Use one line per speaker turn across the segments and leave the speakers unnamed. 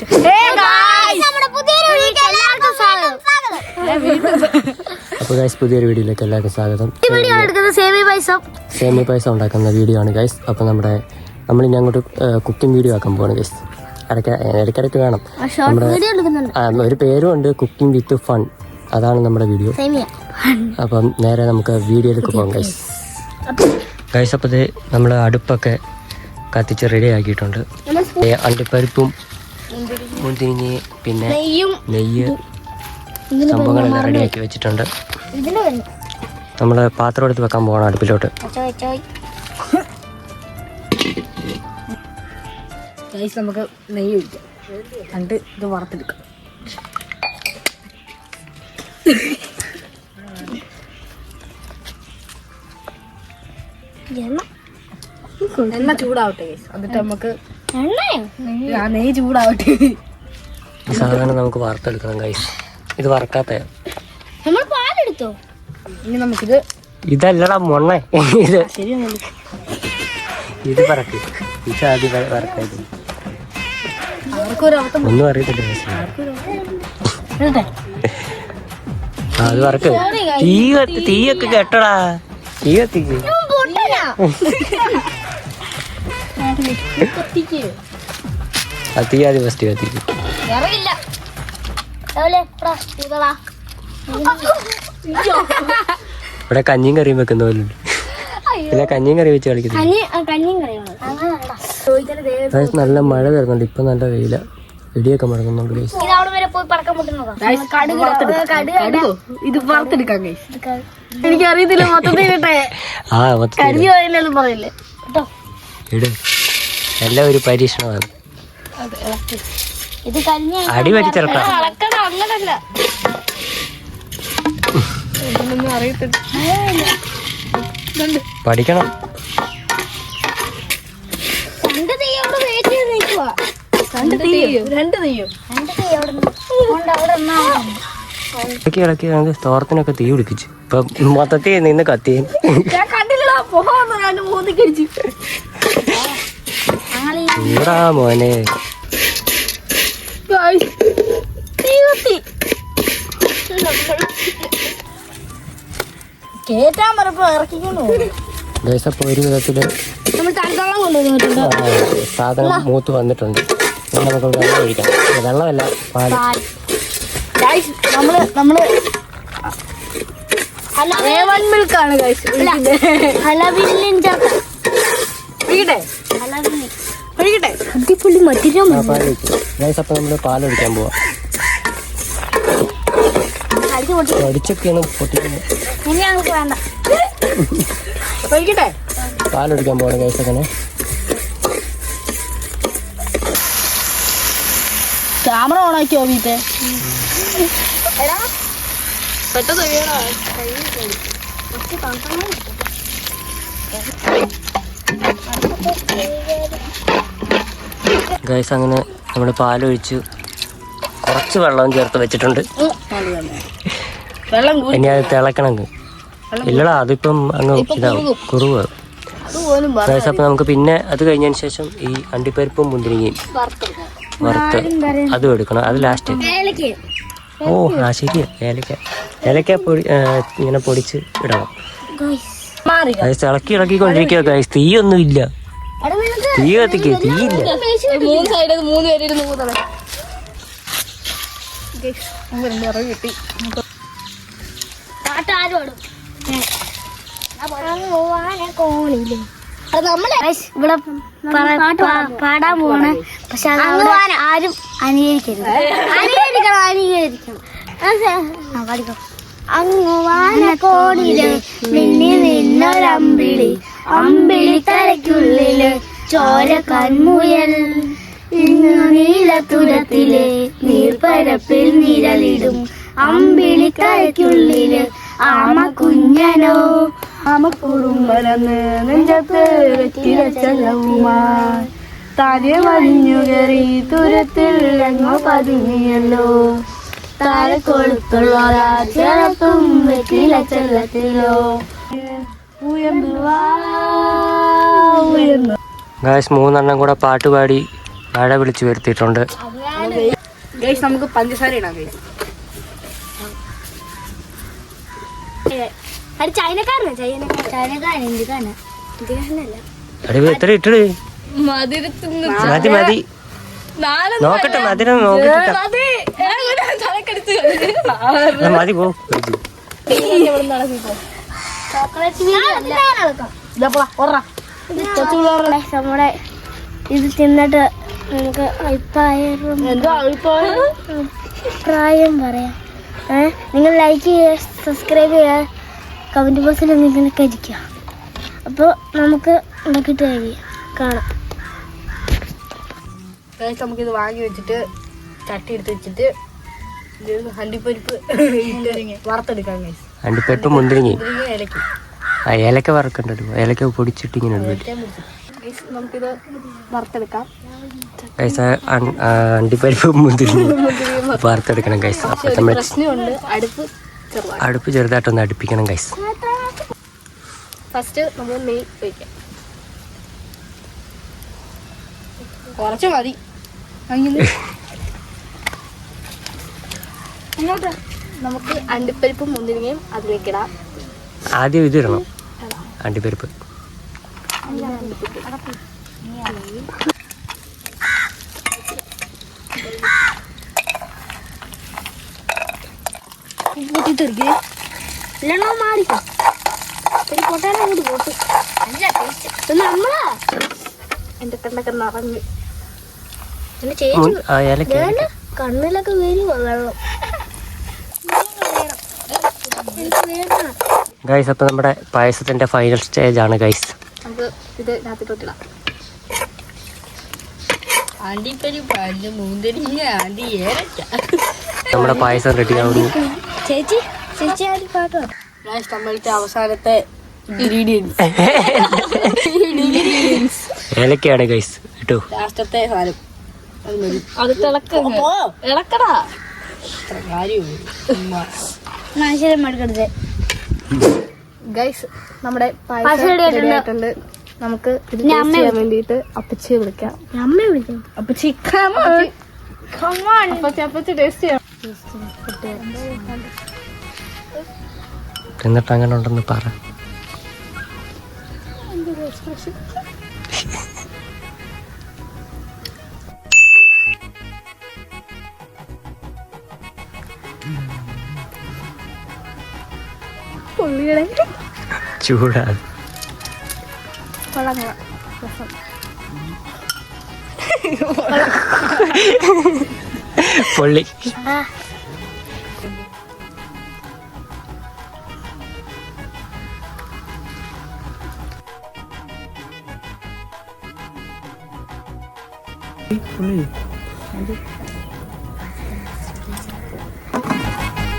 അപ്പോൾ ഗൈസ് പുതിയൊരു വീഡിയോയിലേക്ക് എല്ലാവർക്കും സ്വാഗതം. സേമിയ പായസം ഉണ്ടാക്കുന്ന വീഡിയോ ആണ് ഗൈസ്. അപ്പോൾ നമ്മളിനി അങ്ങോട്ട് കുക്കിംഗ് വീഡിയോ ആക്കാൻ പോവാണ് ഗൈസ്. ഇടയ്ക്കിടയ്ക്ക് വേണം. നമ്മുടെ ഒരു പേരും ഉണ്ട്, കുക്കിംഗ് വിത്ത് ഫൺ. അതാണ് നമ്മുടെ വീഡിയോ. അപ്പം നേരെ നമുക്ക് വീഡിയോയിലേക്ക് പോകാം ഗൈസ്. അപ്പോൾ നമ്മൾ അടുപ്പൊക്കെ കത്തിച്ച് റെഡി ആക്കിയിട്ടുണ്ട്. അണ്ടിപ്പരിപ്പും മുന്തിരിങ്ങ പിന്നെ നെയ്യ് സംഭവങ്ങളെല്ലാം റെഡിയാക്കി വെച്ചിട്ടുണ്ട്. നമ്മൾ പാത്രം എടുത്ത് വെക്കാൻ പോകണം അടുപ്പിലോട്ട്.
നമുക്ക് നെയ്യ് ഒഴിക്കാം, എന്നിട്ട് ഇത് വറുത്തെടുക്കാം. എണ്ണ ചൂടാവട്ടെ, എന്നിട്ട് നമുക്ക് നെയ്യ് ചൂടാവട്ടെ.
സാധാരണ നമുക്ക് വറുത്തെടുക്കണം ഗൈസ്. ഇത് വറക്കാത്ത
ഇനി നമുക്കിത്
ഇതല്ലടാ മൊണ്ണ, ഇത് പറക്ക്. ഇത് ആദ്യം വറക്കായിരുന്നു. ഒന്നും അറിയത്തില്ല. അത് വറക്ക്. തീയൊക്കെ കെട്ടടാ, തീ കത്തിക്ക്. തീ ആദ്യം ഫസ്റ്റ് കത്തിക്ക്. ഇവിടെ കഞ്ഞിയും കറിയും വെക്കുന്ന പോലെ ഉണ്ട്. ഇല്ല, കഞ്ഞിയും കറി വെച്ച് കളിക്കുന്നു. നല്ല മഴ വരുന്നുണ്ട്. ഇപ്പൊ നല്ല വെയില, ഇടിയൊക്കെ മടങ്ങുന്നുണ്ട്.
ഇത് വറുത്തെടുക്കാം. എനിക്ക് അറിയത്തില്ല
ഇട്. എല്ലാം ഒരു പരീക്ഷണമാണ്. അടി പറ്റിച്ചെടുക്കാം. പഠിക്കണം. ഇളക്കി നമുക്ക് തോരത്തിനൊക്കെ തീ പിടിപ്പിച്ചു. ഇപ്പൊ മൊത്തത്തിൽ നിന്ന് കത്തി ചൂടാ മോനെ. അപ്പൊ ഒരു വിധത്തില് സാധനം മൂത്ത് വന്നിട്ടുണ്ട്. നമുക്ക് വെള്ളം ഒഴിക്കണം. വെള്ളമല്ല, പാല്. അപ്പൊ നമ്മള് പാലൊഴിക്കാൻ പോവാം. അടിച്ചൊക്കെയാണ് പൊട്ടിക്കുന്നത്. പാലൊഴിക്കാൻ പോവാണ് ഗൈസ്. അങ്ങനെ
ക്യാമറ ഓണാക്കിയോ വീട്ടെ?
ഗൈസ് അങ്ങനെ നമ്മള് പാലൊഴിച്ച് കുറച്ച് വെള്ളം ചേർത്ത് വെച്ചിട്ടുണ്ട്. ഇനി അത് തിളക്കണം. ഇല്ലടാ, അതിപ്പം അങ്ങ് ഇതാവും, കുറുവ്. ഗൈസ് അപ്പൊ നമുക്ക് പിന്നെ അത് കഴിഞ്ഞതിന് ശേഷം ഈ അണ്ടിപ്പരിപ്പും മുന്തിരിങ്ങയും വറുത്ത് അതും എടുക്കണം. അത് ലാസ്റ്റ്. ഓ ആ ശരിയാ, ഏലക്ക പൊടി ഇങ്ങനെ പൊടിച്ച് ഇടണം. Guys ഇളക്കിക്കൊണ്ടിരിക്കുക guys. തീയൊന്നും ഇല്ല, തീ കത്തിക്ക്. തീയില്ല.
ഇവിടെ പാടാൻ പോവാണ്. പക്ഷെ ആരും അനുകരിക്കരുത്. അങ്ങ് വാനക്കോണില് മിന്നി നിന്നൊരമ്പിളി, അമ്പിളി തലയ്ക്കുള്ളില് ചോര കൺമുയൽ. ഇന്ന് നീലത്തുരത്തിലെ നീർപ്പരപ്പിൽ നിഴലിടും അമ്പിളി തലയ്ക്കുള്ളില് ആമ കുഞ്ഞനോ. ആമ കുറുമ്പലന്ന് നെഞ്ചത്ത് വെറ്റിലച്ചെല്ലവുമായി താനെ വലിഞ്ഞു കയറി തുരത്തിൽ എങ്ങോ പതുങ്ങിയല്ലോ. താരെ കൊളുത്തുള്ളൊരാചരത്തും വെറ്റിലച്ചെല്ലത്തിലോ ഉയർന്നു.
ഗൈസ് 3 കൂടെ പാട്ടുപാടി മഴ വിളിച്ചു വരുത്തിയിട്ടുണ്ട്.
ഗൈസ് നമുക്ക് പഞ്ചസാര ഇടാം ഗൈസ്.
എത്ര ഇട്ടത്? മതി മതി, നോക്കട്ടെ മധുരം നോക്കട്ടെ. മതി പോ.
നമ്മുടെ ഇത് തിന്നിട്ട് നമുക്ക് അഭിപ്രായം പറയാം. നിങ്ങൾ ലൈക്ക് ചെയ്യുക, സബ്സ്ക്രൈബ് ചെയ്യുക, കമൻറ്റ് ബോക്സിൽ നിങ്ങളൊക്കെ ഇരിക്കുക. അപ്പോൾ നമുക്ക് ഉണ്ടാക്കിയിട്ട് കാണാം.
നമുക്കിത് വാങ്ങി വെച്ചിട്ട് ചട്ടി എടുത്ത് വെച്ചിട്ട് അണ്ടിപ്പരിപ്പ് വറുത്തെടുക്കാം ഗൈസ്.
അണ്ടിപ്പരിപ്പ് മുന്തിരിങ്ങി
ഇലക്കി
ഏലക്ക വറക്കണ്ടല്ലോ, ഏലക്ക പൊടിച്ചിട്ട് ഇങ്ങനെ
നമുക്കിത് വറുത്തെടുക്കാം.
ഗൈസ് അണ്ടിപ്പരിപ്പ് മുന്തിരിങ്ങി വറുത്തെടുക്കണം ഗൈസ്. അപ്പൊ നമ്മൾ
പ്രശ്നമുണ്ട്,
അടുപ്പ് ചെറുതായിട്ടൊന്ന് അടുപ്പിക്കണം ഗൈസ്.
ഫസ്റ്റ് നമ്മൾ നെയ്യ് ഒഴിക്കാം. കുറച്ച് മതി. നമുക്ക് അണ്ടിപ്പരിപ്പും മുന്തിരിങ്ങയും അതിലേക്കിടാം.
ആദ്യം ഇതിടണം, അണ്ടിപ്പരിപ്പ്.
എന്റെ കണ്ണൊക്കെ നിറഞ്ഞു.
കണ്ണിലൊക്കെ വരുമോ വെള്ളം?
ഗൈസ് അപ്പൊ നമ്മുടെ പായസത്തിന്റെ ഫൈനൽ സ്റ്റേജ് ആണ് ഗൈസ്.
നമുക്ക് ഇത് രാത്രിയിലോട്ടിടാം.
നമ്മുടെ പായസം റെഡി ആവുന്നു.
ചേച്ചി ചേച്ചി ആദ്യം പാട്ടോ.
നമ്മളുടെ അവസാനത്തെ ഇൻഗ്രീഡിയൻസ്
ഏലക്കയാണ് ഗൈസ് കേട്ടോ.
ലാസ്റ്റത്തെ സാധനം അത് ഇളക്കടാ. ഗൈസ് നമ്മുടെ പായസം നമുക്ക് ചെയ്യാൻ വേണ്ടിട്ട് അപ്പച്ചി വിളിക്കാം.
അമ്മയെ വിളിക്കാം.
അപ്പച്ചി അപ്പച്ചി ടേസ്റ്റ് ചെയ്യാം.
എന്നിട്ട് അങ്ങനെ ഉണ്ടെന്ന് പറ. ചൂടാണ്. പൊള്ളി.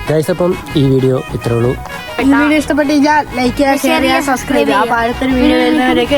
ഗൈസ് അപ്പം ഈ വീഡിയോ ഇത്രേ ഉള്ളൂ.
ഈ വീഡിയോ ഇഷ്ടപ്പെട്ട് ലൈക്ക് ചെയ്യുക, ഷെയർ ചെയ്യുക, സബ്സ്ക്രൈബ് ചെയ്യുക. അപ്പോൾ അടുത്തൊരു വീഡിയോ വരുന്നവരേക്ക്